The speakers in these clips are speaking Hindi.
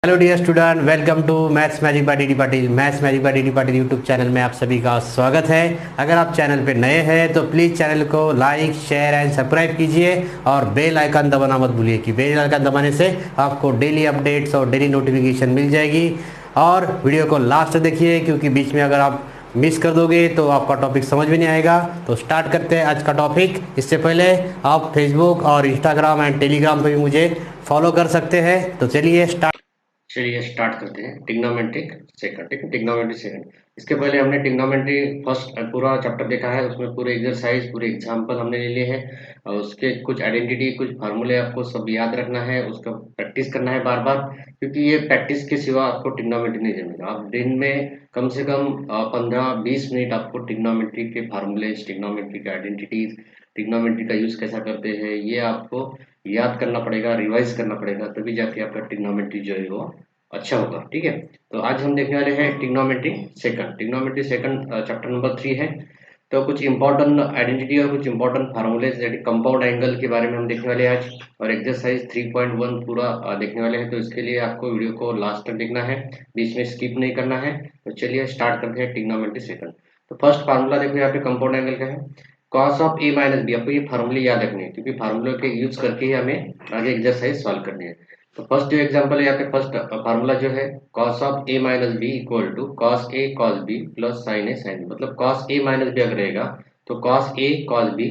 Hello dear student, welcome to maths magic by DD Patil. Maths magic by DD Patil YouTube channel में आप सभी का स्वागत है। अगर आप चैनल पे नए हैं तो प्लीज़ चैनल को लाइक शेयर एंड सब्सक्राइब कीजिए और बेल आइकन दबाना मत भूलिए कि बेल आइकन दबाने से आपको डेली अपडेट्स और डेली नोटिफिकेशन मिल जाएगी। और वीडियो को लास्ट तक देखिए, क्योंकि बीच में अगर आप मिस कर दोगे तो आपका टॉपिक समझ में नहीं आएगा। तो स्टार्ट करते हैं आज का टॉपिक। इससे पहले आप फेसबुक और इंस्टाग्राम एंड टेलीग्राम पे भी मुझे फॉलो कर सकते हैं। तो चलिए स्टार्ट करते हैं। ट्रिग्नोमेट्रिक सेकंड, ठीक है, ट्रिग्नोमेट्री सेकंड। इसके पहले हमने ट्रिग्नोमेट्री फर्स्ट पूरा चैप्टर देखा है, उसमें पूरे एक्सरसाइज पूरे एग्जांपल हमने ले लिए हैं और उसके कुछ आइडेंटिटी कुछ फार्मूले आपको सब याद रखना है, उसका प्रैक्टिस करना है बार बार, क्योंकि ये प्रैक्टिस के सिवा आपको ट्रिग्नोमेट्री नहीं जमेगा। आप दिन में कम से कम 15-20 मिनट आपको ट्रिग्नोमेट्री के फार्मूले, ट्रिग्नोमेट्री के आइडेंटिटीज, ट्रिग्नोमेट्री का यूज कैसा करते हैं, ये आपको याद करना पड़ेगा, रिवाइज करना पड़ेगा, तभी जाके आपका ट्रिग्नोमेट्री जो है वो अच्छा होगा। ठीक है, तो आज हम देखने वाले हैं trigonometry second. Trigonometry second chapter number 3 है। तो कुछ इंपॉर्टेंट आइडेंटिटी और कुछ इंपॉर्टेंट फार्मूलेज, कंपाउंड एंगल के बारे में हम देखने वाले हैं आज, और एक्सरसाइज 3.1 पूरा देखने वाले हैं। तो इसके लिए आपको वीडियो को लास्ट तक देखना है, बीच में स्किप नहीं करना है। तो चलिए स्टार्ट करते हैं ट्रिग्नोमेट्री सेकंड। तो फर्स्ट फार्मूला देखो यहाँ पे कंपाउंड एंगल का है, cos of A minus B. आपको ये फार्मूले याद रखने हैं, क्योंकि फार्मूले के यूज करके ही हमें आगे एक्सरसाइज सॉल्व करनी है। तो फर्स्ट जो एग्जांपल है यहाँ पे, फर्स्ट फार्मूला जो है cos of A minus B equal to cos A cos B plus sine A sine B. मतलब कॉस ए माइनस बी अगर रहेगा तो cos A cos B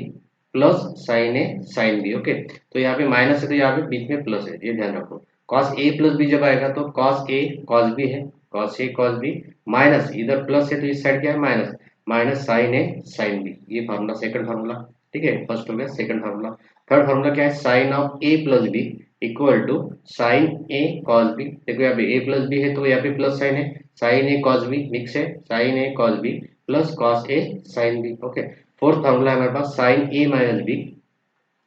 plus sine A sine B. Okay, तो यहाँ पे माइनस है तो यहाँ पे बीच में प्लस है, ये ध्यान रखो। कॉस ए प्लस बी जब आएगा तो कॉस ए कॉस बी है, कॉस ए कॉस बी माइनस इधर प्लस है तो इस साइड क्या है minus, minus sine A sine B. ये फार्मूला सेकंड फार्मूला, ठीक है, फर्स्ट हो गया। सेकंड फार्मूला, थर्ड फार्मूला क्या है, sine of A plus B equal to sine A cos B. देखो यहाँ पे ए प्लस बी है तो यहाँ पे प्लस साइन है, sine A cos B mix है, sine A cos B plus cos A sine B. Okay, fourth formula है हमारे पास sine A minus B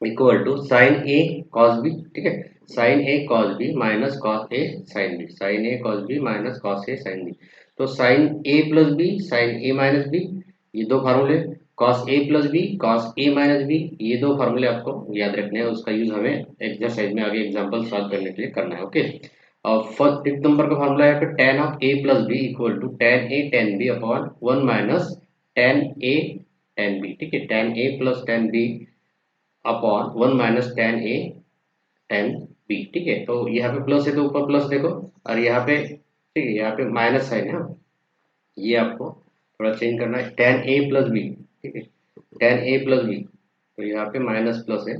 equal to sine A cos B, ठीक है, sine A cos B minus cos A sine B, sine A cos B minus cos A sine B. तो sine A plus B sine A minus B, ये दो फार्मूले, cos a plus B cos A minus B, ये दो फार्मूले आपको याद रखने हैं। उसका यूज हमें एक्सरसाइज में आगे एग्जांपल सॉल्व करने के लिए करना है। ओके, और फिफ्थ नंबर का फार्मूला है tan of A plus B equal to tan A tan B upon one minus tan A tan B. ठीक है, tan A plus tan B upon one minus tan A tan B. ठीक है, तो यहाँ पे प्लस है तो ऊपर प्लस देखो, और यहाँ पे ठीक है यहाँ पे माइनस साइन है, ये आपको थोड़ा चेंज करना है। टेन ए प्लस बी, ठीक है, टेन ए प्लस बी, तो यहाँ पे माइनस प्लस है।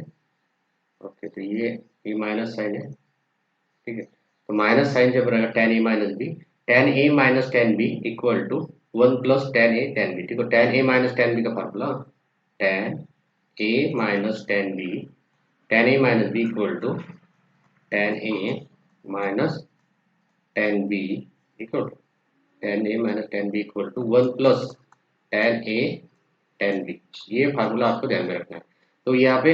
ओके, तो ये माइनस साइन है, ठीक है, तो माइनस साइन जब रहेगा tan A minus B, tan A minus tan B equal to one plus tan A tan B. ठीक है, tan A minus tan B का formula, tan A minus tan B, tan A minus B equal to tan A minus tan B equal to tan A minus tan B equal to one plus tan A tan B. ये फार्मूला आपको ध्यान में रखना है। तो यहाँ पे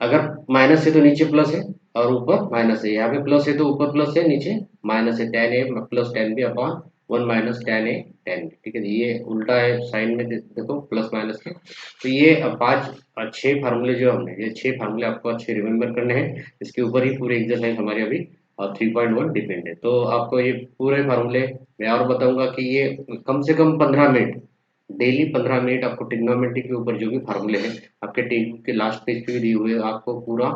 अगर माइनस है तो नीचे प्लस है और ऊपर माइनस है, यहाँ पे प्लस है तो ऊपर प्लस है नीचे माइनस है, tan A plus tan B upon one minus tan A tan B. ठीक है, ये उल्टा है साइन में, देखो प्लस माइनस के। तो ये पांच छह फार्मूले जो हमने, ये छह फार्मूले आपको अच्छे रिमेम्बर करने हैं। इसके ऊपर ही पूरी एक्सरसाइज हमारी अभी 3.1 डिपेंड है। तो आपको ये पूरे फार्मूले मैं और बताऊंगा कि ये कम से कम 15 मिनट, डेली 15 मिनट आपको ट्रिग्नोमेट्री के ऊपर जो भी फार्मूले हैं आपके टेक्स्ट के लास्ट पेज पे भी दिए हुए हैं, आपको पूरा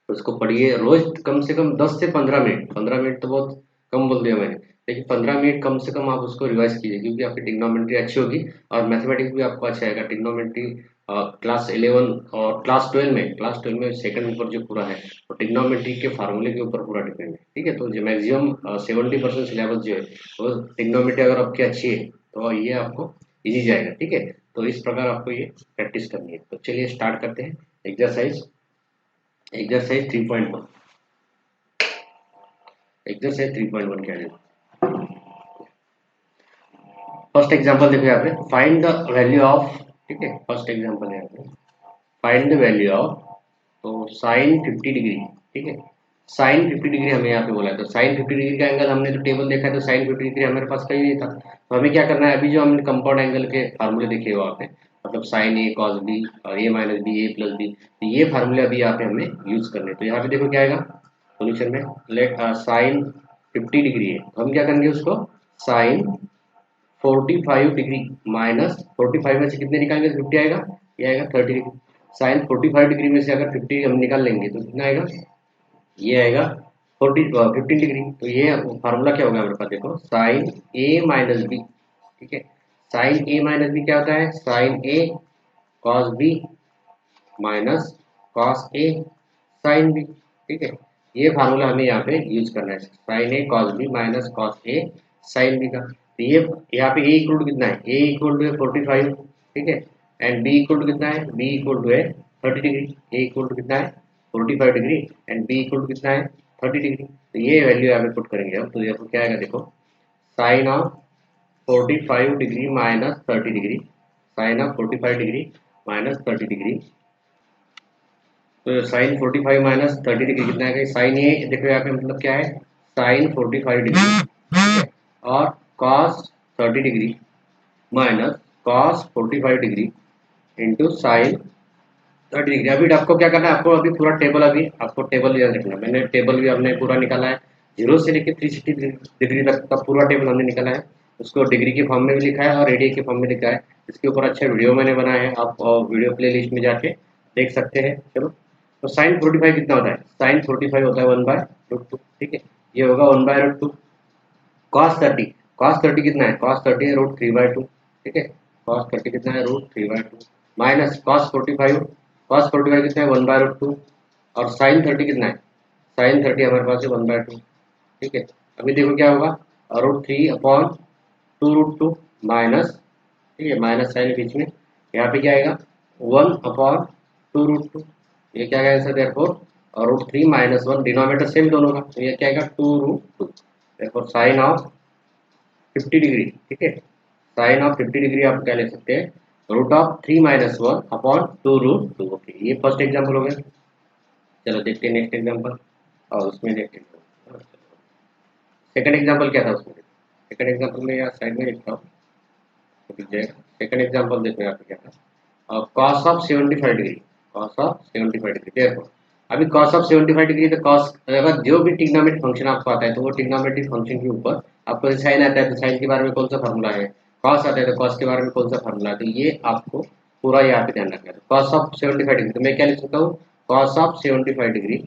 उसको पढ़िए रोज कम से कम 10 से 15 मिनट। 15 मिनट तो बहुत कम बोल दिया मैंने, लेकिन 15 मिनट कम से कम आप उसको रिवाइज कीजिए, क्योंकि आपकी ट्रिग्नोमेट्री अच्छी होगी और मैथमेटिक्स भी आपको अच्छा आएगा। ट्रिग्नोमेट्री क्लास 11 और क्लास 12 में सेकंड ऊपर जो पूरा है तो ट्रिग्नोमेट्री के फार्मूले के ऊपर पूरा डिपेंड है। ठीक है, तो जो मैक्सिमम 70% सिलेबस जो है वो ट्रिग्नोमेट्री अगर आपकी अच्छी है तो ये आपको इजी जाएगा। ठीक है, तो इस प्रकार आपको ये प्रैक्टिस करनी है। तो चलिए स्टार्ट करते हैं एक्सरसाइज 3.1। एक्सरसाइज 3.1 क्या है, फर्स्ट एग्जांपल देखो यहाँ पे, फाइंड द वैल्यू ऑफ, ठीक है, फर्स्ट एग्जांपल है यहाँ पे, फाइंड द वैल्यू ऑफ, तो साइन 50 डिग्री, ठीक है, साइन 50 डिग्री हमें यहाँ पे बोला है। तो साइन 50 डिग्री का एंगल हमने तो टेबल देखा है, तो साइन 50 डिग्री हमारे पास कहीं नहीं था। तो हमें क्या करना है, अभी जो हमने कंपाउंड एंगल के फार्मूले देखे वहाँ पे, मतलब साइन ए कॉस बी और ए माइनस बी ए प्लस बी, तो ये फार्मूले अभी यहाँ पे हमें यूज करने। तो यहाँ पे देखो क्या आएगा सोल्यूशन में, लेट साइन 50 डिग्री है, तो हम क्या करेंगे उसको साइन 45 डिग्री माइनस 45 में से कितने निकालेंगे तो 50 आएगा, ये आएगा 30 डिग्री। साइन 45 डिग्री में से अगर 50 हम निकाल लेंगे तो कितना आएगा, ये आएगा 15 डिग्री। तो ये फार्मूला क्या होगा हमारे पास, देखो साइन ए माइनस बी, ठीक है। साइन ए माइनस बी क्या होता है, sine A cos B minus cos A sine B, ठीक है। ये फार्मूला हमें यहाँ पे यूज करना है, sine A cos B minus cos A sine B का। तो ये यहाँ पे ए इक्वल टू कितना है, ए इक्वल टू है 45, ठीक है। एंड बी इक्वल टू कितना है, बी इक्वल टू है 30 डिग्री। ए इक्वल टू कितना है 45 degree and B equal to कितना है 30 डिग्री। तो ये वैल्यू यहाँ पे पुट करेंगे हम, तो ये क्या आएगा देखो, sine of 45 degree minus 30 degree, sine of 45 degree minus 30 degree. तो साइन 45 माइनस 30 डिग्री कितना है, साइन ए देखो यहाँ पे मतलब क्या है, साइन 45 डिग्री, ठीक है, और cos 30 degree minus cos 45 degree into sine 30 degree. अभी आपको क्या करना है, आपको अभी पूरा टेबल, अभी आपको टेबल याद रखना है। मैंने टेबल भी हमने पूरा निकाला है, 0 से लेकर 360 डिग्री तक का पूरा टेबल हमने निकाला है। उसको डिग्री के फॉर्म में भी लिखा है और रेडियन के फॉर्म में लिखा है। इसके ऊपर अच्छा वीडियो मैंने बनाया है, आप वीडियो प्ले लिस्ट में जाके देख सकते हैं। चलो, तो साइन 45 कितना होता है, साइन 45 होता है 1/√2, ठीक है, ये होगा 1/√2। कॉस 30, कॉस 30 कितना है, कॉस 30 है √3/2, ठीक है, कॉस 30 कितना है √3/2 माइनस कॉस 45, कॉस 45 कितना है 1/√2 और साइन 30 कितना है, साइन 30 हमारे पास है 1/2, ठीक है। अभी देखो क्या होगा, √3/2√2 माइनस, ठीक है, माइनस साइन बीच में, यहाँ पे क्या आएगा 1/2√2, ये क्या आएगा आंसर देयरफॉर, और √3 माइनस 1 डिनोमिनेटर सेम दोनों का, तो ये क्या आएगा 2√2, देयरफॉर साइन ऑफ 50 डिग्री, ठीक है, साइन ऑफ 50 डिग्री आप क्या ले सकते हैं, √3 माइनस 1 अपॉन 2√2। ओके, ये फर्स्ट एग्जाम्पल हो गया। चलो देखते हैं नेक्स्ट एग्जाम्पल, और उसमें देखते हैं सेकंड एग्जाम्पल क्या था उसमें। सेकंड एग्जाम्पल में यार साइड में लिखता हूँ तो दिख जाएगा। सेकंड एग्जाम्पल देखो यहाँ पे क्या था, cos of 75 degree, cos of 75 degree, देखो अभी कॉस ऑफ 75 डिग्री, तो कॉस अगर जो भी ट्रिग्नोमेट्रिक फंक्शन आपको आता है तो वो ट्रिग्नोमेट्रिक फंक्शन के ऊपर आपको साइन आता है तो साइन के बारे में कौन सा फार्मूला है, कॉस आता है तो कॉस के बारे में कौन सा फार्मूला है, तो ये आपको पूरा यहाँ पे ध्यान रखना है। कॉस ऑफ 75 डिग्री, तो मैं क्या लिख सकता हूँ, cos of 75 degree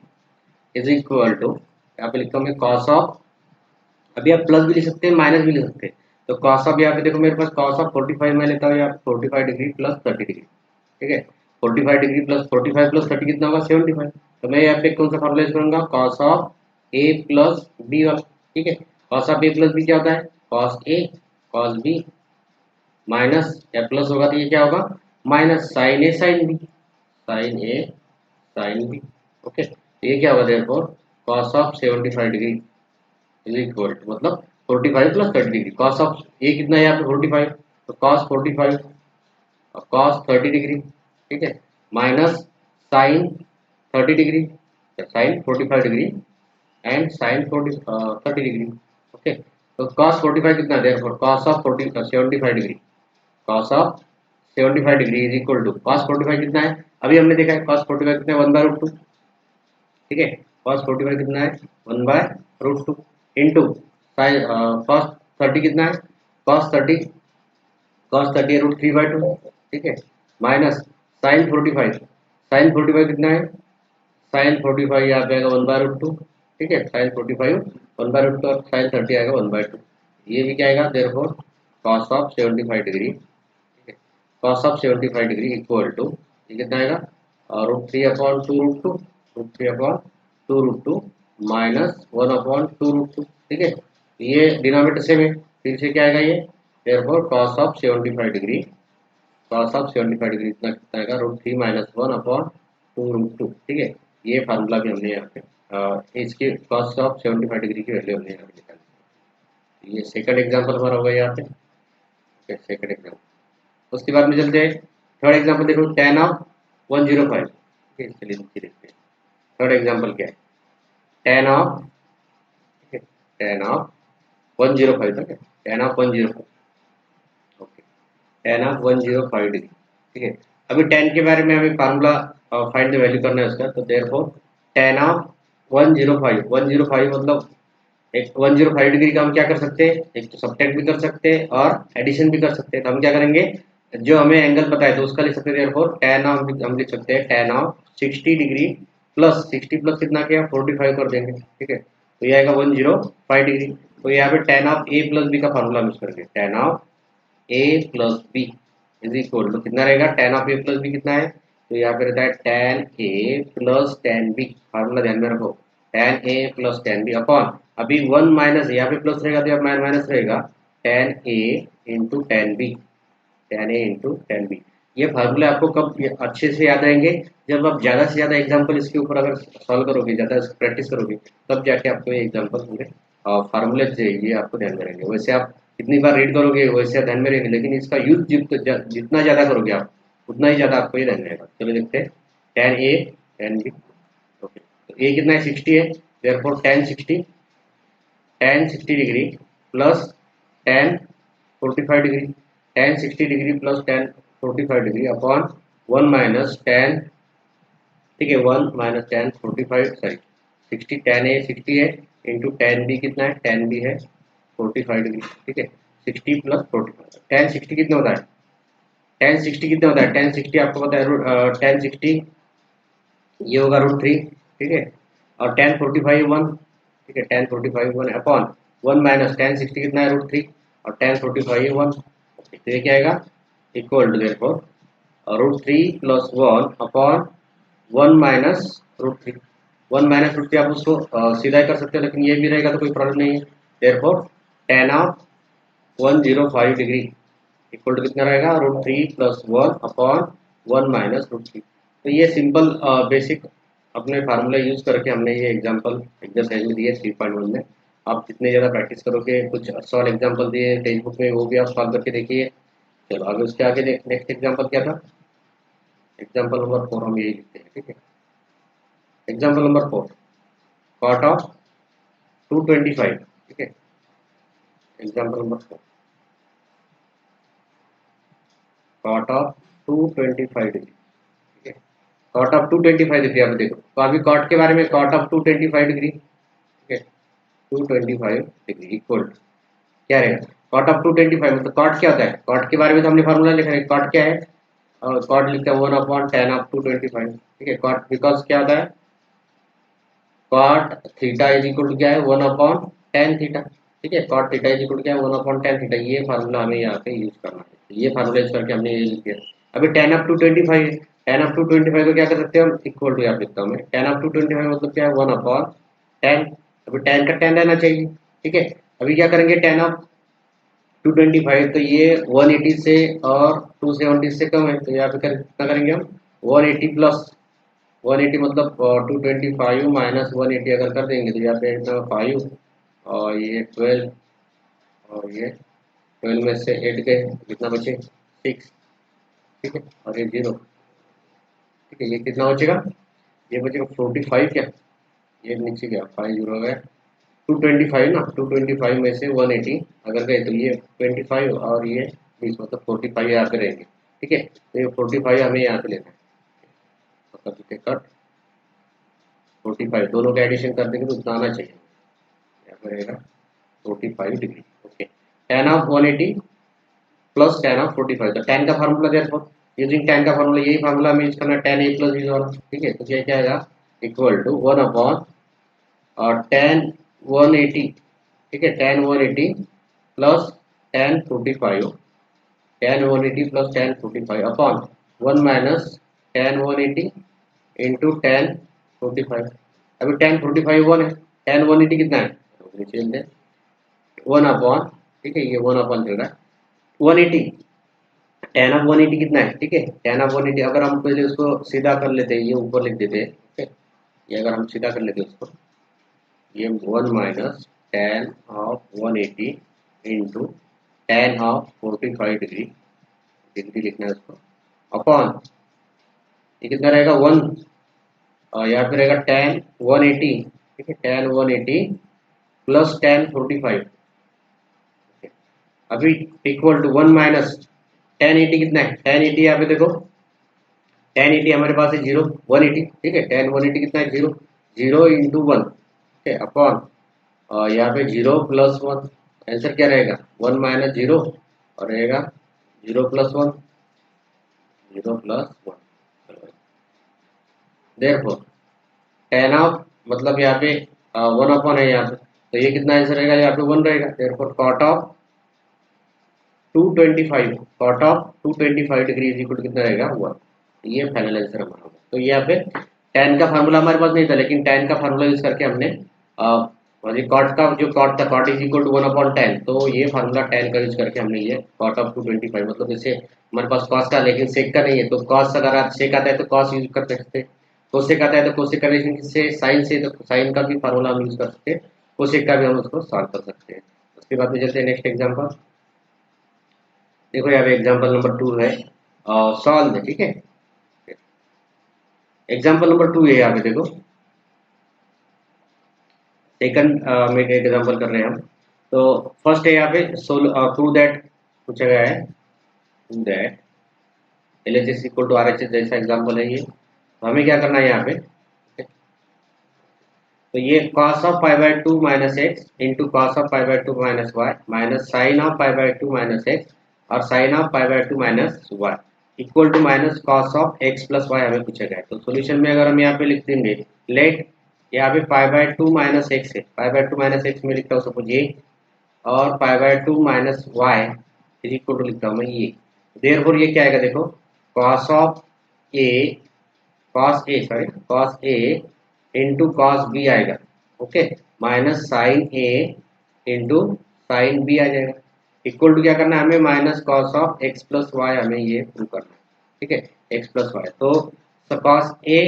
is equal to, यहाँ पे लिखता हूँ मैं कॉस ऑफ, अभी आप प्लस भी लिख सकते हैं माइनस भी लिख सकते हैं। तो कॉस ऑफ, यहाँ पे देखो मेरे पास कॉस ऑफ 45 मैं लेता हूँ, यहाँ 45 डिग्री प्लस 30 डिग्री, ठीक है, 45 डिग्री प्लस 45 प्लस 30 कितना होगा 75। तो मैं यहाँ पे कौन सा फॉर्मूला यूज करूंगा, cos of A plus B वाला, ठीक है, cos of A plus B क्या होता है, कॉस ए कॉस बी माइनस, या प्लस होगा तो ये क्या होगा minus sine A sine B, sine A sine B. Okay, तो ये क्या होगा therefore cos of 75 degree is equal to, मतलब 45 plus 30 degree, cos of A कितना है यहाँ पे 45, तो कॉस 45 और कॉस 30 डिग्री, ठीक है, minus sine 30 degree, sine 45 degree and sine 30 degree. Okay, तो कॉस 45 कितना है therefore cos of 75 degree, cos of 75 degree is equal to cos 45 कितना है, अभी हमने देखा है कॉस 45 कितना है 1/√2, ठीक है, कॉस 45 कितना है 1/√2 इंटू साइन कॉस 30 कितना है, कॉस 30 है √3/2, ठीक है, माइनस साइन 45, साइन 45 कितना है, साइन 45 यहाँ पे आएगा 1/√2, ठीक है, साइन 45 1/√2 और साइन 30 आएगा 1/2। ये भी क्या आएगा देयरफॉर कॉस ऑफ 75 डिग्री, ठीक है, cos of 75 degree equal to, ये कितना आएगा √3/2√2, √3/2√2 माइनस 1/2√2, ठीक है, ये डिनोमिनेटर सेम है, फिर से क्या आएगा ये therefore cos of 75 degree, cos of 75 degree इतना कितना आएगा √3 माइनस 1/2√2, ठीक है। ये फार्मूला भी हमने यहाँ पे इसके कॉस ऑफ 75 डिग्री की वैल्यू हमने यहाँ पे निकाली। ये सेकंड एग्जांपल हमारा होगा यहाँ पे, सेकंड एग्जांपल। उसके बाद में चलते हैं थर्ड एग्जांपल, देखो tan ऑफ 105, ठीक है, चलिए नीचे देखते हैं थर्ड एग्जांपल क्या है, tan ऑफ, ठीक है, tan ऑफ 105 तक है, tan of 105, okay, tan of 105 degree, ठीक है। अभी tan के बारे में हमें फार्मूला फाइंड द वैल्यू करना है उसका, तो देयरफॉर tan ऑफ 105 मतलब एक 105 डिग्री का हम क्या कर सकते हैं, एक तो सब्ट्रैक्ट भी कर सकते हैं और एडिशन भी कर सकते हैं। तो हम क्या करेंगे, जो हमें एंगल पता है तो उसका लिख सकते हैं, therefore tan ऑफ, हम लिख सकते हैं tan of 60 degree plus 60 plus कितना किया 45 कर देंगे, ठीक है। तो ये आएगा 105 डिग्री। तो यहाँ पे tan of a plus B का फार्मूला यूज करेंगे, tan of a plus B is equal to कितना रहेगा, tan of a plus B कितना है, तो यहाँ पे रहता है tan a plus tan b, formula ध्यान में रखो, tan a plus tan b upon, अभी 1 माइनस यहाँ पे प्लस रहेगा तो यहाँ माइनस रहेगा, tan a into tan b, tan a into tan b। ये फार्मूले आपको कब अच्छे से याद रहेंगे, जब आप ज़्यादा से ज़्यादा एग्जाम्पल इसके ऊपर अगर सॉल्व करोगे, ज़्यादा प्रैक्टिस करोगे, तब जाके आपको ये एग्जाम्पल होंगे और फार्मूले जो है ये आपको ध्यान में रहेंगे। वैसे आप कितनी बार रीड करोगे वैसे आप ध्यान में रहेंगे, लेकिन इसका यूज जितना ज़्यादा करोगे आप उतना ही ज़्यादा आपको ये ध्यान रहेगा। चलो देखते हैं, tan a tan b, okay. तो a कितना है 60 है, therefore tan 60 degree plus tan 45 degree, tan 60 degree plus tan 45 degree upon 1 minus tan, ठीक है, 1 minus tan 45, sorry 60, tan a 60 है इंटू tan b कितना है, tan b है 45 डिग्री, ठीक है। 60 प्लस 45, tan 60 कितना होता है, tan 60 कितना होता है, tan 60 आपको पता है, tan 60 ये होगा √3, ठीक है। और tan 45 1, ठीक है, tan 45 1 अपॉन 1 माइनस tan 60 कितना है √3 और tan 45 1, तो ये क्या आएगा, equal to therefore √3 plus 1 upon 1 minus √3, 1 minus √3 आप उसको सीधा ही कर सकते हो, लेकिन ये भी रहेगा तो कोई प्रॉब्लम नहीं है। Therefore tan of 105 degree equal to कितना रहेगा, √3 प्लस 1 अपॉन 1 माइनस √3। तो ये सिंपल बेसिक अपने फार्मूला यूज करके हमने ये एग्जांपल एक्सरसाइज में दिए 3.1 में। आप जितने ज़्यादा प्रैक्टिस करोगे, कुछ सॉल्व एग्जांपल दिए टेक्स्ट बुक में, वो भी आप सॉल्व करके देखिए। चलो आगे उसके आगे नेक्स्ट एग्जांपल क्या था, एग्जांपल नंबर 4 हम यही लिखते हैं, ठीक है। एग्जांपल नंबर 4, कॉट ऑफ 225, ठीक है। Example number 4, cot of 225 degree, ठीक है। कॉट ऑफ 225 डिग्री आप देखो, तो अभी कॉट के बारे में, कॉट ऑफ 225 डिग्री, ठीक है, 225 डिग्री इक्वल क्या रहेगा, कॉट ऑफ 225, मतलब कॉट क्या होता है, कॉट के बारे में तो हमने फार्मूला लिखा है, कॉट क्या है, और कॉट लिखता है 1 अपॉन tan ऑफ 225, ठीक है। कॉट बिकॉज क्या होता है, cot theta is equal to क्या है 1 अपॉन tan थीटा, ठीक है। Cot theta is equal to क्या है 1 अपॉन tan थीटा, ये फार्मूला हमें यहाँ पे यूज करना है, ये फार्मूला यूज करके हमने ये लिख दिया। अभी tan ऑफ 225 है, tan ऑफ 225 को क्या कर सकते हैं हम, इक्वल टू यहाँ पे लिखता हूँ मैं, tan ऑफ 225 मतलब क्या है 1 अपॉन tan, अभी tan का tan रहना चाहिए, ठीक है। अभी क्या करेंगे, tan ऑफ 225, तो ये 180 से और 270 से कम है, तो यहाँ पे कितना करेंगे हम 180 प्लस 180, मतलब 225 माइनस 180 अगर कर देंगे तो यहाँ पे इतना 5 और ये 12 और ये 12 में से 8 गए, कितना बचे 6, ठीक है, और ये 0, ठीक है। ये कितना बचेगा, ये बचेगा 45, क्या ये नीचे गया 5 0 हो गया, 225 ना, 225 में से 180 अगर गए तो ये 25 और ये 20, मतलब 45 यहाँ पे रहेंगे, ठीक है। तो ये 45 हमें यहाँ पे लेना है, मतलब कट 45 दोनों का एडिशन कर देंगे तो उतना आना चाहिए, यहाँ पे रहेगा 45 degree, okay. tan of 180 plus tan of 45, तो tan का फार्मूला देयरफॉर यूजिंग tan का फार्मूला, यही फार्मूला हमें यूज करना है, tan a प्लस बी वाला, ठीक है। तो क्या आएगा इक्वल टू 1 अपॉन और tan 180, ठीक है, tan 180 plus tan 45, tan 180 plus tan 45 upon 1 minus tan 180 into tan 45। अभी tan 45 1 है, tan 180 कितना है, नीचे लिख दें 1 अपॉन, ठीक है, ये 1 अपॉन चल रहा है 180, tan ऑफ 180 कितना है, ठीक है, tan ऑफ 180 अगर हम पहले उसको सीधा कर लेते हैं, ये ऊपर लिख देते हैं, ठीक है, ये अगर हम सीधा कर लेते हैं उसको, ये 1 minus tan of 180 into tan of 45 degree, degree लिखना है उसको, अपॉन ये कितना रहेगा 1 और यहाँ पे रहेगा tan 180, ठीक है, tan 180 प्लस tan 45, अभी इक्वल टू 1 माइनस tan 80 कितना है, tan 80 यहाँ पे देखो, tan 80 हमारे पास है 0 180, ठीक है, tan 180 कितना है 0 0 इंटू 1, ठीक है, अपॉन और यहाँ पे 0+1, आंसर क्या रहेगा 1 माइनस 0 और रहेगा 0+1, 0+1। देयरफॉर tan ऑफ मतलब यहाँ पे 1 है यहाँ पे, तो ये कितना आंसर रहेगा यहाँ पे 1 रहेगा। Therefore cot of 225, cot of 225 degree is equal to कितना रहेगा 1। ये फाइनल आंसर हमारा होगा। तो ये यहाँ पे tan का फार्मूला हमारे पास नहीं था, लेकिन tan का फार्मूला यूज करके हमने कॉट का जो कॉट था कॉट इज इक्वल टू 1/10, तो ये फार्मूला tan का यूज करके हमने ये कॉट ऑफ 225 मतलब जैसे हमारे पास कॉस का लेकिन सेक का नहीं है, तो कॉस अगर आप सेक आता है तो कॉस यूज कर सकते हैं, कोसेक आता है तो कोसेक का से साइन से तो साइन का भी फार्मूला हम यूज कर सकते हैं, कोसेक का भी हम उसको सॉल्व कर सकते हैं। उसके बाद में चलते हैं नेक्स्ट एग्जाम्पल। देखो यहाँ पे एग्जाम्पल नंबर 2 है, सॉल्व है, ठीक है। एग्जाम्पल नंबर 2 है यहाँ पे देखो, सेकंड में एग्जाम्पल कर रहे हैं हम। तो फर्स्ट है यहाँ पे प्रूव दैट पूछा गया है, prove that LHS equal to RHS जैसा एग्जाम्पल है ये। तो हमें क्या करना है यहाँ पे, तो ये cos of pi by 2 minus x into cos of pi by 2 minus y minus sine of pi by 2 minus x और sine of pi by 2 minus y equal to minus cos of x plus Y हमें पूछा गया है। तो सोल्यूशन में अगर हम यहाँ पे लिख देंगे लेट, यहाँ पे पाई बाय 2 माइनस एक्स है, पाई बाय 2 माइनस एक्स में लिखता हूँ सपोज ये, और pi by 2 minus Y is equal to लिखता हूँ मैं ये। देयरफॉर ये क्या आएगा देखो, cos of A cos A into cos B आएगा, okay, minus sine A into sine B आ जाएगा, इक्वल टू क्या करना है हमें minus cos of x plus Y, हमें ये प्रूव करना है, ठीक है, एक्स प्लस वाई। तो cos A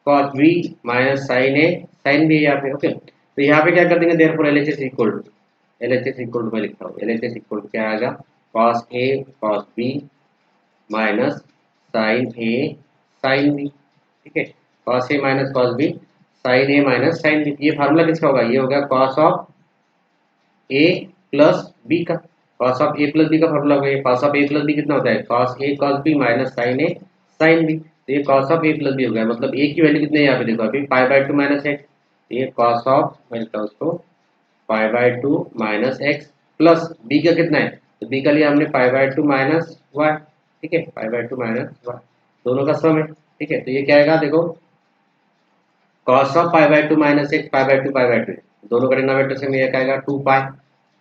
cos B minus sine A sine B यहाँ पे, ओके। तो यहाँ पे क्या कर देंगे देयरफॉर LHS इक्वल टू मैं लिखता हूँ LHS इक्वल टू क्या आएगा, cos A cos B minus sine A sine B, ठीक है, cos A minus cos B sine A minus sine B. ये फार्मूला किसका होगा, ये होगा cos of A plus B का, cos of A plus B का फार्मूला होगा। ये cos of A plus B कितना होता है, cos A cos B minus sine A sine B. तो ये cos of A plus B हो गया, मतलब ए की वैल्यू कितनी है यहाँ पे देखो अभी पाई बाय 2 माइनस एक्स, ये कॉस ऑफ मैं लिखता हूँ उसको pi by 2 minus X plus B का कितना है, तो बी का लिया हमने पाई बाय 2 माइनस वाई, ठीक है, पाई बाय 2 माइनस वाई, दोनों का सम है, ठीक है। तो ये क्या आएगा देखो, cos of pi by 2 minus x pi by 2 pi by 2, दोनों का डिनोमिनेटर से में क्या आएगा 2 पाई,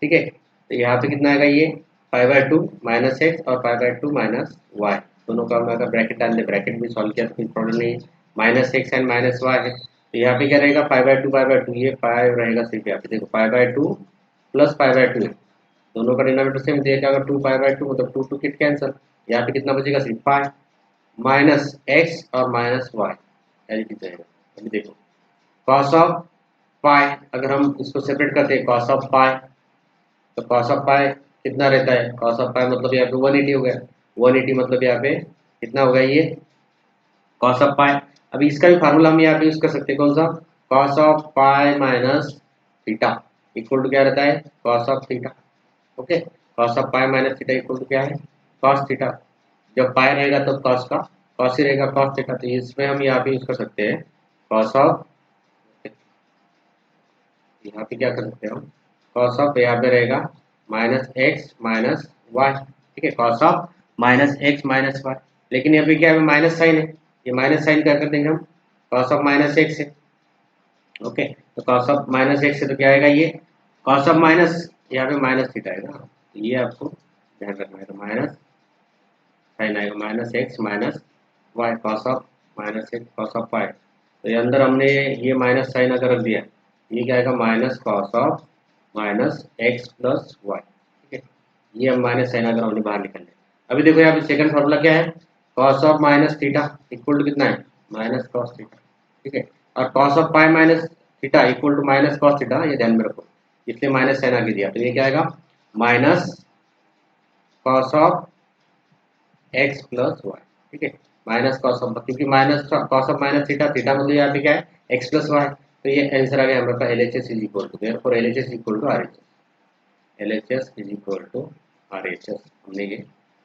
ठीक है। तो यहाँ पे कितना आएगा ये पाई बाय 2 माइनस एक्स और पाई बाय 2 माइनस वाई, दोनों का हम अगर ब्रैकेट डाल दे, ब्रैकेट भी सॉल्व किया तो कोई प्रॉब्लम नहीं है, minus X and minus Y है। तो यहाँ पे क्या रहेगा पाई बाय 2 ये पाई रहेगा सिर्फ यहाँ पे देखो पाई बाय 2 प्लस पाई बाय 2, दोनों का डिनोमिनेटर सेम देखा अगर 2 पाई बाय 2 मतलब 2 2 किट कैंसिल, यहाँ पे कितना बचेगा सिर्फ पाई माइनस एक्स और माइनस वाई एल जाएगा। अभी देखो कॉस ऑफ पाई अगर हम इसको सेपरेट करते हैं कॉस ऑफ पाई, तो कॉस ऑफ पाई कितना रहता है, कॉस ऑफ पाई मतलब यहाँ पे 180 हो गया, 180 मतलब यहाँ पे कितना होगा ये कॉस ऑफ पाई। अभी इसका भी फार्मूला हम यहाँ पे यूज कर सकते हैं, कौन सा, cos of pi minus theta equal to क्या रहता है cos of theta, okay, cos of pi minus theta equal to क्या है कॉस थीटा। जब पाई रहेगा तो कॉस का कॉस ही रहेगा कॉस थीटा, तो इसमें हम यहाँ पे यूज कर सकते हैं कॉस ऑफ, यहाँ पे क्या कर सकते हैं हम कॉस ऑफ यहाँ पे रहेगा माइनस एक्स माइनस वाई, ठीक है, cos of minus X minus Y, लेकिन यहाँ पे क्या है माइनस साइन है, ये माइनस साइन क्या कर देंगे हम कॉस ऑफ माइनस एक्स है, ओके। तो कॉस ऑफ माइनस एक्स है तो क्या आएगा ये कॉस ऑफ माइनस यहाँ पे माइनस थीटा आएगा, तो ये आपको ध्यान रखना है, तो माइनस साइन आएगा minus X minus Y cos of minus X cos of Y. तो ये अंदर हमने ये माइनस साइन अगर रख दिया, ये क्या आएगा minus cos of minus X plus Y, ठीक है, ये हम माइनस साइन अगर हमने बाहर निकाल लिया। अभी देखो यहाँ पे सेकंड फार्मूला क्या है cos of minus theta equal to कितना है माइनस कॉस थीटा, ठीक है, और cos of pi minus theta equal to minus cos theta, ये ध्यान में रखो, इसलिए माइनस साइन आगे दिया, तो ये क्या आएगा minus cos of x plus Y, ठीक है, माइनस कॉस ऑफ, क्योंकि minus cos of minus theta theta मतलब यहाँ पे क्या है एक्स प्लस वाई, तो ये आंसर आ गया हमारा LHS is equal to therefore LHS equal to RHS, LHS is equal to RHS हमने ये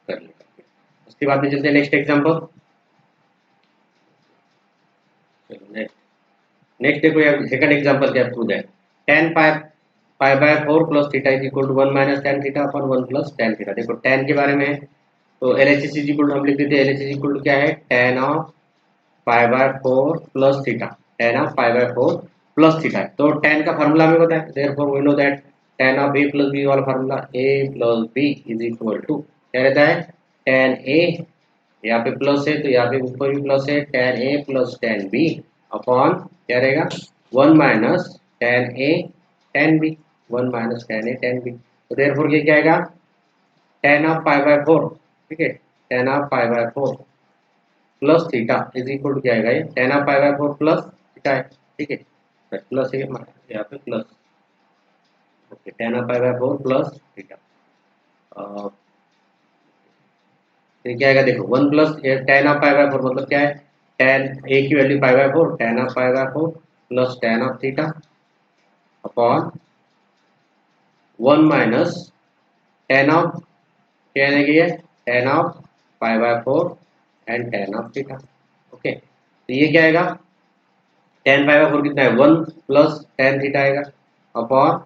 कर लिया। उसके बाद में चलते हैं नेक्स्ट एग्जांपल, चलो नेक्स्ट देखो यार सेकंड एग्जांपल क्या प्रूव है tan pi pi by 4 plus theta is equal to 1 minus tan theta upon 1 plus tan theta. देखो टेन के बारे में है तो L H S is equal to हम लिख देते हैं, L H S equal to क्या है, tan of pi by 4 plus theta, tan of pi by 4 plus theta है। तो टेन का फार्मूला हमें पता है, therefore we know that tan of A plus B वाला formula, A plus B is equal to क्या रहता है, टेन ए, यहाँ पे प्लस है तो यहाँ पे ऊपर भी प्लस है, tan A plus tan B upon क्या रहेगा, one minus tan A tan B, one minus tan A tan B. तो देयरफॉर ये क्या आएगा, टेन ऑफ पाई बाय 4, ठीक है, tan of pi by 4 plus theta is equal to क्या आएगा, ये tan of pi by 4 plus theta है, ठीक है, प्लस है यहाँ पे plus, okay, tan of pi by 4 plus theta, फिर क्या आएगा देखो, one plus tan of pi by 4 मतलब क्या है, टेन ए की value pi by 4, tan of pi by 4 plus tan of theta upon one minus ten of क्या आएगी, ये tan of pi by 4 and ten of theta. Okay, तो ये क्या आएगा, टेन पाई बाय 4 कितना है, वन प्लस टेन थीटा आएगा upon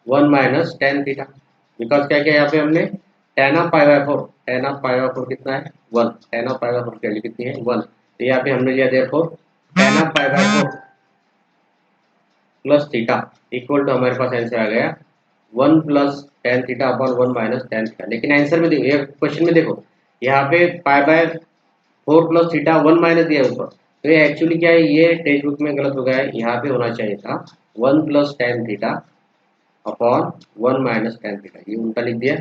one minus tan theta, because क्या क्या यहाँ पे हमने ten of pi by 4, tan of pi by 4 कितना है, one, ten of pi by 4 की वैल्यू कितनी है, वन, तो यहाँ पे हमने लिया therefore tan of pi by 4 plus theta equal to हमारे पास आंसर आ गया one plus tan theta upon one minus tan theta. लेकिन आंसर में देखो, ये क्वेश्चन में देखो, यहाँ पे pi by 4 plus theta one minus दिया है ऊपर, तो ये एक्चुअली क्या है, ये टेक्स्ट बुक में गलत हो गया है, यहाँ पे होना चाहिए था one plus tan theta upon one minus tan theta, ये उल्टा लिख दिया।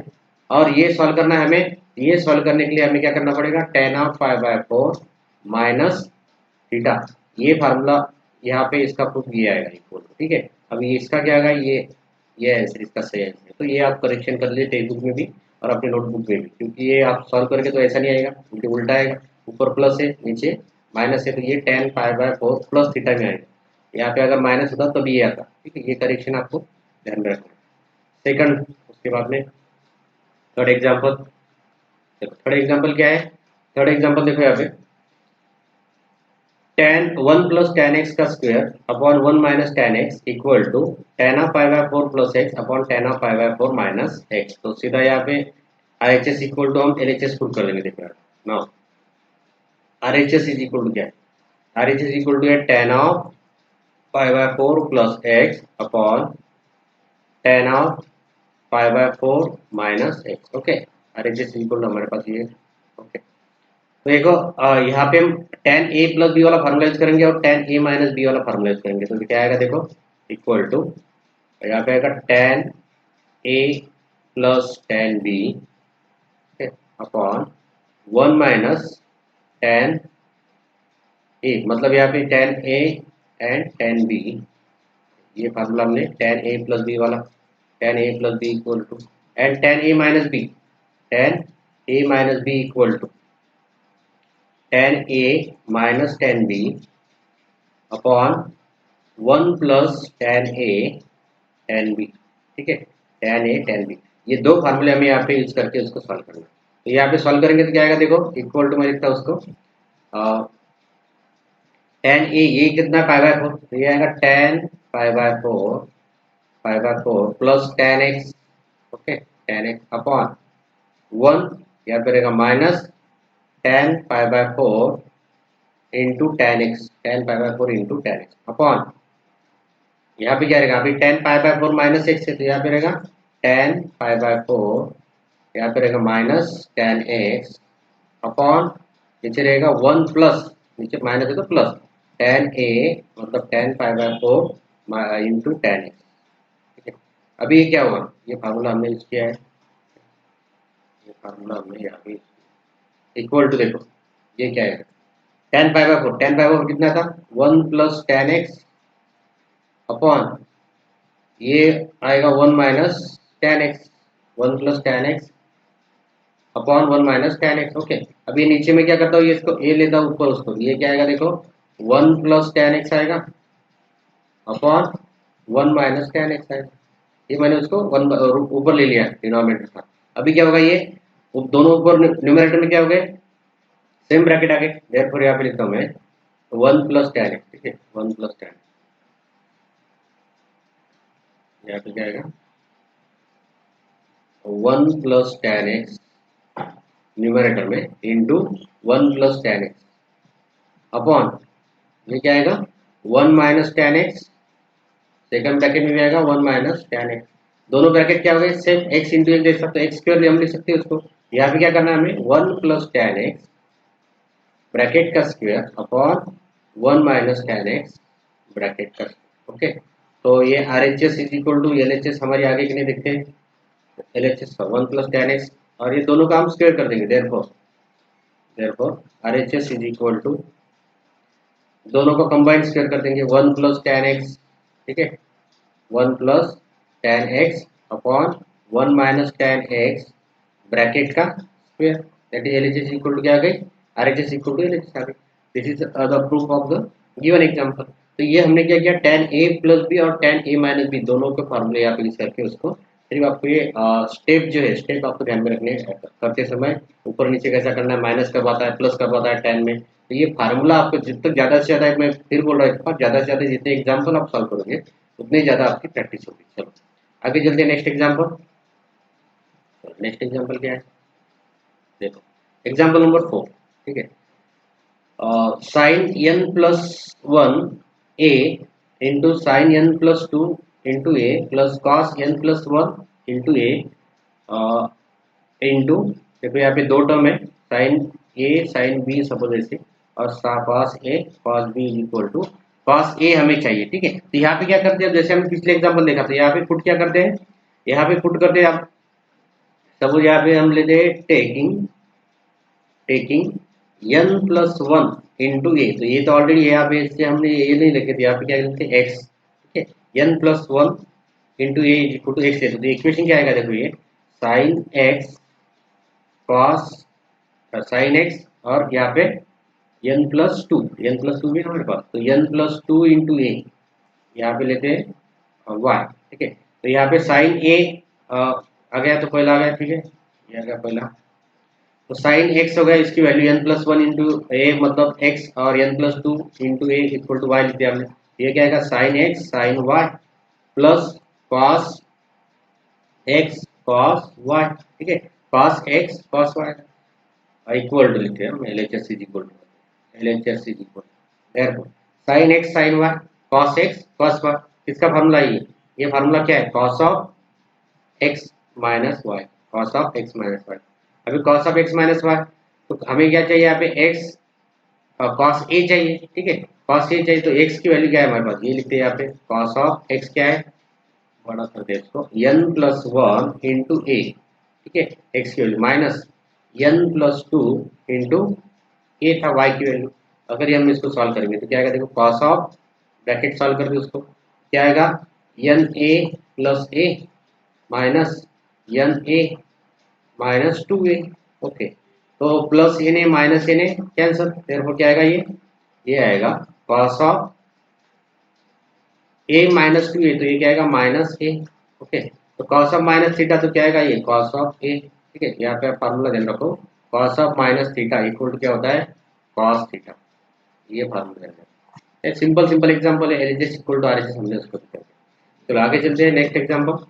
और ये सॉल्व करना है हमें, ये सॉल्व करने के लिए हमें क्या करना पड़ेगा, ten of pi by 4 minus theta, ये फार्मूला यहाँ पे इसका प्रूफ ये आएगा इक्वल, ठीक है। अभी इसका क्या आएगा, ये आंसर इसका सही आंसर है, तो ये आप करेक्शन कर लीजिए टेक्स्ट बुक में भी और अपने नोटबुक में भी, क्योंकि ये आप सॉल्व करके तो ऐसा नहीं आएगा, क्योंकि उल्टा आएगा, ऊपर प्लस है नीचे माइनस है, तो ये ten pi by 4 plus theta में आएगा, यहाँ पे अगर माइनस होता तब ये आता, ठीक है, ये करेक्शन आपको ध्यान रखना। सेकंड, उसके बाद में थर्ड एग्जाम्पल, देखो थर्ड एग्जाम्पल क्या है, थर्ड एग्जाम्पल देखो यहाँ पे tan one plus tan x का square upon one minus tan x equal to tan of pi by 4 plus x upon tan of pi by 4 minus x. तो सीधा यहाँ पे R H S equal to हम एल एच एस प्रूव कर लेंगे। देखो now R H S is equal to क्या है, R H S equal to है tan of pi by 4 plus x upon tan of pi by 4 minus x. Okay, R H S equal to हमारे पास ये, ओके, तो देखो यहाँ पे हम टेन ए प्लस बी वाला फार्मूला यूज करेंगे और टेन ए माइनस बी वाला फार्मूला यूज करेंगे, तो क्या आएगा देखो इक्वल टू, यहाँ पे आएगा tan A plus tan B upon one minus tan A, मतलब यहाँ पे tan A and tan B, ये फार्मूला हमने टेन ए प्लस बी वाला, tan A plus B equal to and tan A minus B, tan A minus B equal to tan A minus tan B upon one plus tan A tan B, ठीक है, टेन ए टेन बी, ये दो फार्मूले हमें यहाँ पे यूज करके उसको सॉल्व करना है। तो यहाँ पे सॉल्व करेंगे तो क्या आएगा देखो इक्वल टू, मैं लिखता हूँ उसको टेन ए, ये कितना पाई बाय 4, तो ये आएगा ten pi by 4 pi by 4 plus tan x, okay, ten x upon one, यहाँ पे रहेगा minus ten pi by 4 into ten x, ten pi by 4 into ten x upon, यहाँ पे क्या रहेगा, अभी ten pi by 4 minus x है, तो यहाँ पे रहेगा टेन पाई बाय 4, यहाँ पे रहेगा माइनस टेन एक्स अपॉन, नीचे रहेगा वन प्लस, नीचे माइनस है तो प्लस टेन ए, मतलब ten pi by 4 into ten x, ठीक है। अभी ये क्या हुआ, ये फार्मूला हमने यूज किया है, ये फार्मूला हमने यहाँ पे इक्वल टू, देखो ये क्या है, ten pi by 4, ten pi by 4 कितना था, one plus tan x upon, ये आएगा one minus tan x, one plus tan x upon one minus tan x. Okay, अब ये नीचे में क्या करता हूँ, ये इसको ए लेता हूँ ऊपर उसको, ये क्या आएगा देखो वन प्लस टेन एक्स आएगा upon one minus tan x आएगा, ये मैंने उसको वन ऊपर ले लिया डिनोमिनेटर का। अभी क्या होगा, ये दोनों ऊपर न्यूमरेटर में क्या हो गए, सेम ब्रैकेट आ गए, देयरफॉर यहाँ पे लिखता हूँ मैं वन प्लस टेन एक्स, ठीक है, वन प्लस टेन, यहाँ पे क्या आएगा 1 प्लस टेन एक्स न्यूमरेटर में into 1 plus tan x upon ये क्या आएगा 1 minus tan x, second bracket में भी आएगा 1 माइनस टेन एक्स। दोनों ब्रैकेट क्या हो गए सिर्फ एक्स इंटू एक्स देख सकते हो, एक्स स्क्वायर हम लिख सकते हैं उसको। यहाँ पे क्या करना है हमें 1 प्लस टेन एक्स ब्रैकेट का square upon 1 minus tan x bracket का। ओके, तो ये R H S is equal to L H S हमारी आगे के लिए देखते हैं। एल एच एस का 1 प्लस टेन एक्स और ये दोनों का हम स्क्वायर कर देंगे, therefore R H S is equal to दोनों को कंबाइंड स्क्वायर कर देंगे 1 प्लस टेन एक्स, ठीक है 1 plus tan x upon 1 minus tan x bracket का square, that is L H S equal to क्या आ गई R H S equal to L H S आ गई। This is the proof of the given example. तो ये हमने क्या किया tan a प्लस बी और tan a माइनस बी दोनों के फार्मूले यहाँ पे यूज करके उसको सिर्फ आपको ये स्टेप जो है स्टेप आपको ध्यान में रखने हैं करते समय ऊपर नीचे कैसा करना है, माइनस कब आता है प्लस कब आता है tan में। तो ये फार्मूला आपको जितना ज़्यादा से ज़्यादा, मैं फिर बोल रहा हूँ ज़्यादा से ज़्यादा जितने एग्जाम्पल आप सॉल्व करोगे उतनी ज़्यादा आपकी प्रैक्टिस होगी। चलो आगे चलते हैं नेक्स्ट एग्जाम्पल। नेक्स्ट एग्जाम्पल क्या है देखो, एग्जाम्पल नंबर 4, ठीक है। Sine n plus one A into sine n plus two into A plus cos n plus one into A into, देखो यहाँ पे दो टर्म है sine A sine B suppose ऐसे, और cos A cos B equal to cos A हमें चाहिए, ठीक है। तो यहाँ पे क्या करते हैं, जैसे हम पिछले एग्जाम्पल देखा था, यहाँ पे पुट क्या करते हैं, यहाँ पे पुट करते हैं आप सपोज यहाँ पे हम लेते हैं taking n plus one into A, तो ये तो ऑलरेडी यहाँ पे इससे हमने ये नहीं लिखे थे, यहाँ पे क्या लिखते हैं एक्स, ठीक है n plus one into A equal to X है। तो इक्वेशन क्या आएगा देखो, ये sine X cos sine X और यहाँ पे n प्लस टू भी है हमारे पास, तो n प्लस टू इंटू ए यहाँ पे लेते हैं वाई, ठीक है। तो यहाँ पे साइन ए आ गया तो पहला आ गया, ठीक है ये आ गया पहला, तो साइन एक्स हो गया, इसकी value n plus one into A मतलब x और n plus two into A equal to y लिखते हैं हमने। ये क्या आएगा sine x sine y plus cos x cos y, ठीक है cos x cos y equal to लिखते हैं हम L H S is equal to sine x sine y cos x cos y, किसका फार्मूला ये फार्मूला क्या है cos of x minus Y, cos of x minus y. अभी cos of x minus y, तो हमें क्या चाहिए यहाँ पे एक्स कॉस ए चाहिए, ठीक है कॉस ए चाहिए, तो एक्स की वैल्यू क्या है हमारे पास, ये लिखते हैं यहाँ पे कॉस ऑफ एक्स क्या है, बड़ा करते हैं इसको n plus one into a, ठीक है एक्स की value minus n plus two into a था y की वैल्यू। अगर ये हम इसको सॉल्व करेंगे तो क्या आएगा देखो, कॉस ऑफ ब्रैकेट सॉल्व करके उसको क्या आएगा n a plus a minus n a minus two a, okay तो plus n a minus n a cancel, फिर क्या आएगा ये आएगा cos of A minus two a, तो ये क्या आएगा माइनस ए, ओके तो कॉस ऑफ माइनस थीटा तो क्या आएगा ये कॉस ऑफ ए, ठीक है यहाँ पे फार्मूला ध्यान रखो cos of minus theta equal to क्या होता है कॉस थीटा, ये फार्मूला है। एक सिंपल एग्जांपल है, L H S equal to R H S हमने उसको दिया। चलो आगे चलते हैं नेक्स्ट एग्जांपल।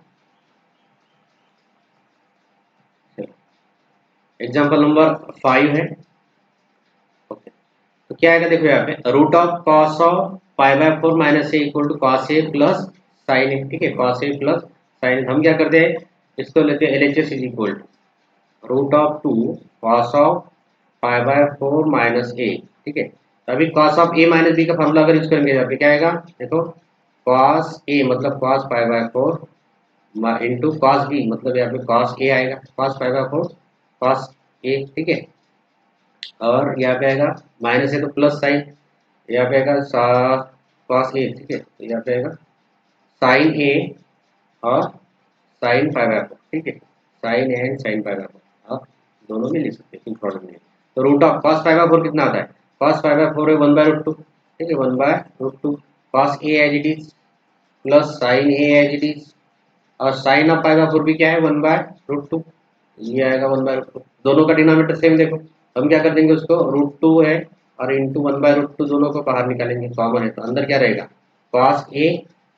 एग्जाम्पल नंबर 5 है, ओके तो क्या आएगा देखो यहाँ पे root of cos of pi by four minus a equal to cos a plus sine a, ठीक है कॉस ए प्लस साइन। हम क्या करते हैं इसको लेते हैं L H S is equal to root of two cos of pi by four minus a, ठीक है। अभी cos of A minus b का फॉर्मूला अगर यूज करेंगे यहाँ पे क्या आएगा देखो कॉस ए मतलब cos pi by four into cos b मतलब यहाँ पे कॉस ए आएगा, cos pi by four cos a, ठीक है और यहाँ पे आएगा माइनस है तो प्लस साइन, यहाँ पे आएगा कॉस ए, ठीक है तो यहाँ पे आएगा साइन ए और साइन पाई बाय फोर, ठीक है sine A and sine pi by four आप दोनों में लिख सकते हैं प्रॉब्लम नहीं। तो root of cos pi by four कितना आता है, कॉस पाई बाय फोर है 1/√2, ठीक है 1/√2 cos a as it is plus sine a as it is और sine of pi by four भी क्या है 1/√2, ये आएगा 1/√2, दोनों का डिनोमिनेटर सेम देखो, हम क्या कर देंगे उसको √2 है और इंटू 1/√2 दोनों को बाहर निकालेंगे, कॉमन है तो अंदर क्या रहेगा cos a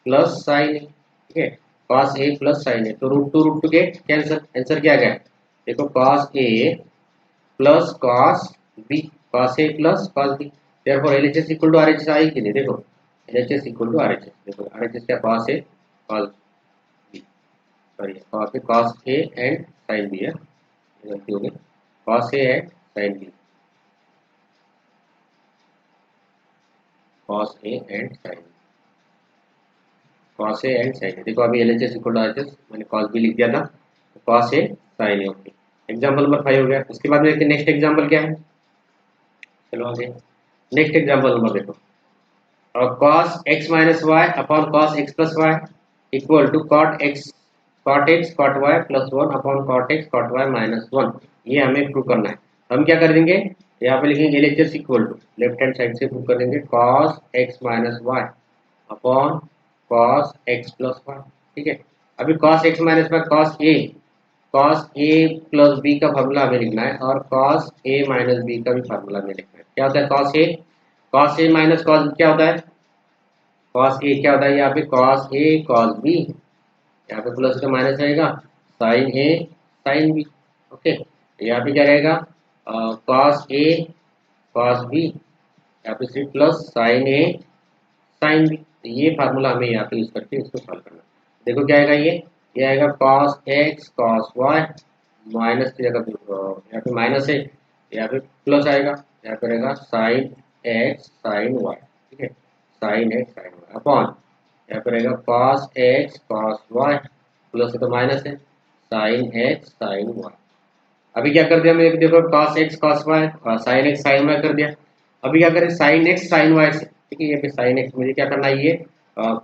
plus sine a, ठीक है cos a plus sine a, तो root two get cancel, answer क्या गया देखो cos a plus cos b, cos a plus cos b, therefore LHS equal to RHS आई कि नहीं, देखो एलएचएस इक्वल टू आरएचएस, देखो आरएचएस क्या cos A cos b, sorry cos A and sine b है, गलती हो गई, cos A and sine b, cos A and sine, cos A and sine, देखो अभी एलएचएस इक्वल टू आरएचएस मैंने कॉस बी लिख दिया था, cos A sine A, okay. Example number 5 हो गया। उसके बाद में देखते नेक्स्ट एग्जांपल क्या है, चलो आगे नेक्स्ट एग्जांपल नंबर देखो, और cos x minus y upon cos x plus y equal to cot x cot y plus 1 upon cot x cot y minus 1, ये हमें प्रूव करना है। हम क्या कर देंगे, यहाँ पे लिखेंगे LHS equal to, left hand side से प्रूव कर देंगे cos x minus y upon cos x plus Y, ठीक है। अभी cos x minus y cos a plus b का फार्मूला हमें लिखना है, और cos a माइनस b का भी फार्मूला हमें लिखना है। क्या होता है cos a माइनस cos क्या होता है, cos a क्या होता है यहाँ पे cos a cos b, यहाँ पे प्लस का माइनस रहेगा sin a sin b, okay. यहाँ पे क्या रहेगा cos a cos b, यहाँ पे सिर्फ plus sin a sin b, तो ये फार्मूला हमें यहाँ पे यूज करके इसको सॉल्व करना है। देखो क्या आएगा, ये आएगा cos x cos y minus की जगह यहाँ पे माइनस है, यहाँ पे प्लस आएगा, यहाँ पे रहेगा sin x sin y, ठीक है, sin x sin y upon यहाँ पे रहेगा cos x cos y plus है तो माइनस है sin x sin y। अभी क्या कर दिया मैंने, देखो cos x cos y और sin x sin y कर दिया। अभी क्या करें sin x sin y से, ठीक है, ये पे sin x मुझे क्या करना है, ये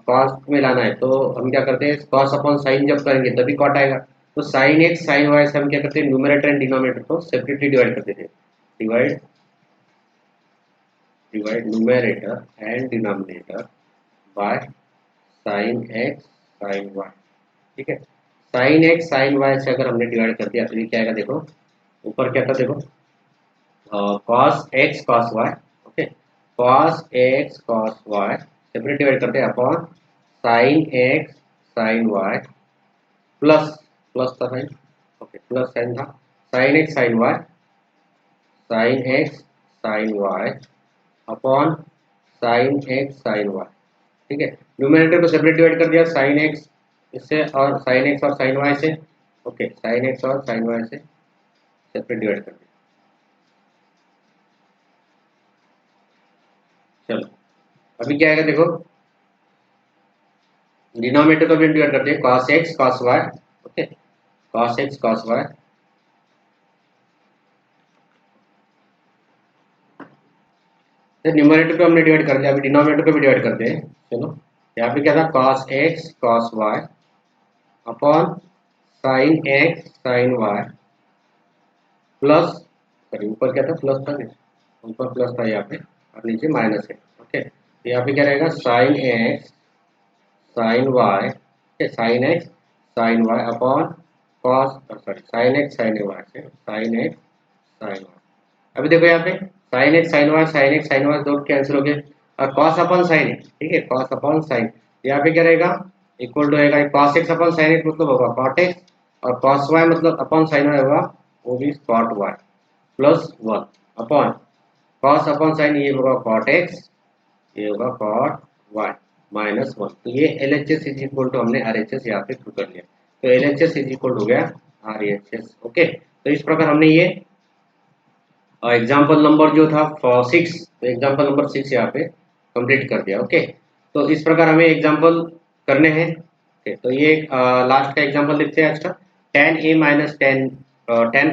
cos में लाना है, तो हम क्या करते हैं cos अपॉन sin जब करेंगे तभी cot आएगा, तो sin x sin y से हम क्या करते हैं न्यूमरेटर एंड डिनोमिनेटर को सेपरेटली डिवाइड कर देते हैं, divide numerator and denominator by sin x sin y, ठीक है। sin x sin y से अगर हमने डिवाइड कर दिया तो ये क्या आएगा, देखो ऊपर क्या था, देखो cos x cos y, okay, cos x cos y separate divide करते हैं upon sin x sin y plus plus था साइन, ओके प्लस साइन था sin x sin y upon sin x sin y, ठीक है। न्यूमरेटर को सेपरेट डिवाइड कर दिया sin x इससे और sin x और sin y से, ओके sin x और sin y से सेपरेट डिवाइड कर दिया। चलो अभी क्या आएगा, देखो डिनोमिनेटर को भी डिवाइड करते हैं cos x cos y, okay cos x cos y, तो न्यूमरेटर को हमने डिवाइड कर दिया, अभी डिनोमिनेटर को भी डिवाइड करते हैं। चलो यहाँ पे क्या था cos x cos y upon sin x sin y plus, sorry ऊपर क्या था प्लस था, ऊपर प्लस था यहाँ पे और नीचे माइनस है, ओके। तो यहाँ पे क्या रहेगा sin x sin y, sin x sin y upon cos, sorry sin x sin y से sin x sin y। अभी देखो यहाँ पे sin x sin y दो कैंसिल हो गए, और cos अपॉन sin x, ठीक है cos अपॉन sin, यहाँ पे क्या रहेगा इक्वल टू रहेगा cos x upon sin x मतलब होगा cot x, और cos y मतलब अपॉन sin y होगा वो भी cot y plus 1 upon cos upon sin ये होगा cot x, ये होगा cot y माइनस 1। तो ये LHS इज इक्वल टू हमने RHS यहाँ पे प्रूव कर लिया, तो LHS इज इक्वल हो गया RHS, ओके। तो इस प्रकार हमने ये एग्जाम्पल नंबर जो था 6, तो एग्जाम्पल नंबर 6 यहाँ पे कंप्लीट कर दिया, ओके। तो इस प्रकार हमें एग्जाम्पल करने हैं, ओके। तो ये लास्ट का एग्जाम्पल देखते हैं आज का, tan a minus tan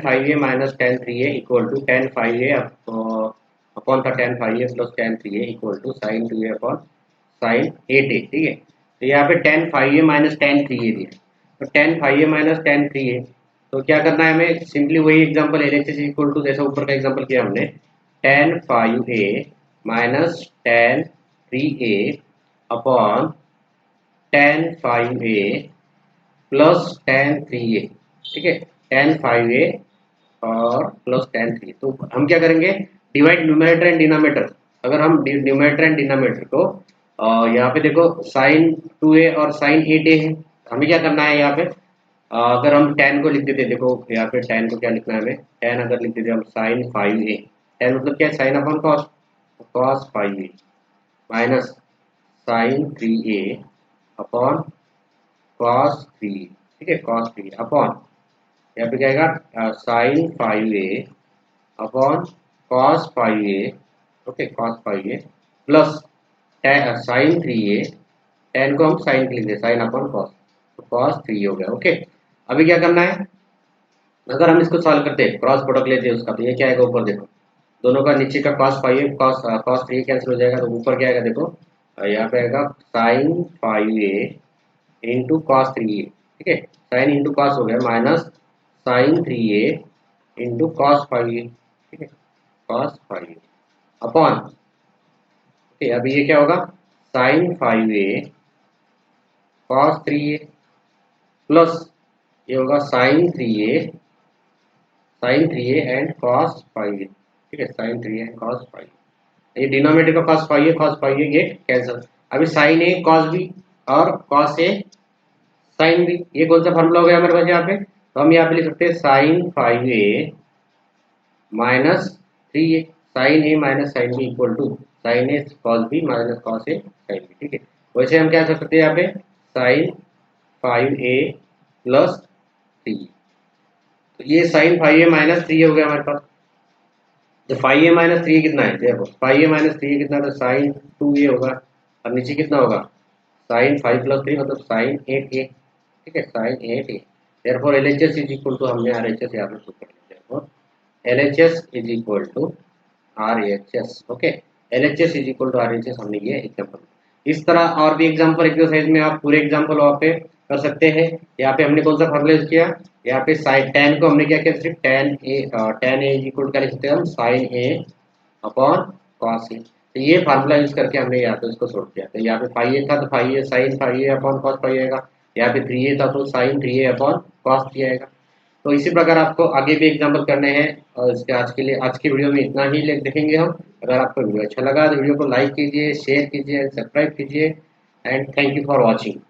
5a minus tan 3a equal to tan 5a upon था tan 5a plus tan 3a equal to sin 2a upon sin 8a, ठीक है। तो यहाँ पे tan 5a minus tan 3a दिया, तो tan 5a minus tan 3a, तो क्या करना है हमें, सिंपली वही एग्जांपल LHS इक्वल टू जैसा ऊपर का एग्जांपल किया हमने, tan 5a minus tan 3a upon tan 5a plus tan 3a, ठीक है, tan 5a और प्लस tan 3, तो हम क्या करेंगे डिवाइड न्यूमरेटर एंड डिनोमिनेटर। अगर हम न्यूमरेटर एंड डिनोमिनेटर को यहाँ पे देखो sin 2a और sin 8a है, हमें क्या करना है यहाँ पे, अगर हम tan को लिख देते, देखो यहाँ पे tan को क्या लिखना है हमें, tan अगर लिख देते हम sin 5a, tan मतलब क्या है, sine upon cos, cos 5a minus sin 3a upon cos 3, ठीक है, cos 3 अपॉन यहाँ पे क्या आएगा sin 5a upon cos 5a, okay cos 5a plus sin 3a, tan को हम sin लिख दे, sin अपॉन cos, तो cos 3 हो गया। ओके, अभी क्या करना है, अगर हम इसको सॉल्व करते हैं, क्रॉस प्रोडक्ट लेते हैं उसका, तो ये क्या आएगा ऊपर देखो, दोनों का नीचे का cos 5a cos 3 कैंसिल हो जाएगा, तो ऊपर क्या आएगा देखो, यहाँ पे आएगा sin 5a into cos 3a, ठीक है, sin इंटू cos हो गया minus sin 3a into cos 5a, ठीक है, cos 5a अपॉन, ठीक है, अभी ये क्या होगा sin 5a cos 3a plus ये होगा sin 3a and cos 5a, ठीक है, sin 3a and cos 5a, ये डिनोमिनेटर का cos 5a गेट कैंसिल, अभी sin a cos b और cos a sin b, ये कौन सा फॉर्मूला हो गया हमारे पास यहाँ पे, तो हम यहाँ पे लिख सकते हैं sin 5a minus 3a, sin a minus sin b equal to sin a cos b minus cos a sin b, ठीक है, वैसे हम क्या कर सकते हैं यहाँ पे sin 5a प्लस 3, तो ये sin 5a माइनस 3 हो गया हमारे पास, तो 5a माइनस 3 कितना है, देखो 5a माइनस 3 कितना, तो sin 2a होगा, और नीचे कितना होगा sin 5 प्लस 3 मतलब sin 8a, ठीक है, sin 8a, therefore LHS is equal to, हमने RHS यहाँ पे पुट कर लिया, LHS is equal to RHS, okay, LHS is equal to RHS, हमने ये एग्जांपल, इस तरह और भी एग्जांपल एक्सरसाइज में आप पूरे एग्जांपल वहाँ पे कर सकते हैं। यहाँ पे हमने कौन सा फॉर्मूला यूज किया, यहाँ पे साइन tan को हमने क्या किया, सिर्फ tan a is equal to क्या लिख सकते हैं हम, sin a upon cos a, तो ये फार्मूला यूज करके हमने यहाँ पे इसको सोल्व किया, तो यहाँ पे 5a था तो 5a sin 5a upon cos 5 आएगा, यहाँ पे 3a था तो sin 3a अपॉन cos 3 आएगा। तो इसी प्रकार आपको आगे भी एग्जाम्पल करने हैं, और इसके आज के लिए आज की वीडियो में इतना ही देखेंगे हम। अगर आपको वीडियो अच्छा लगा तो वीडियो को लाइक कीजिए, शेयर कीजिए, सब्सक्राइब कीजिए, and thank you for watching.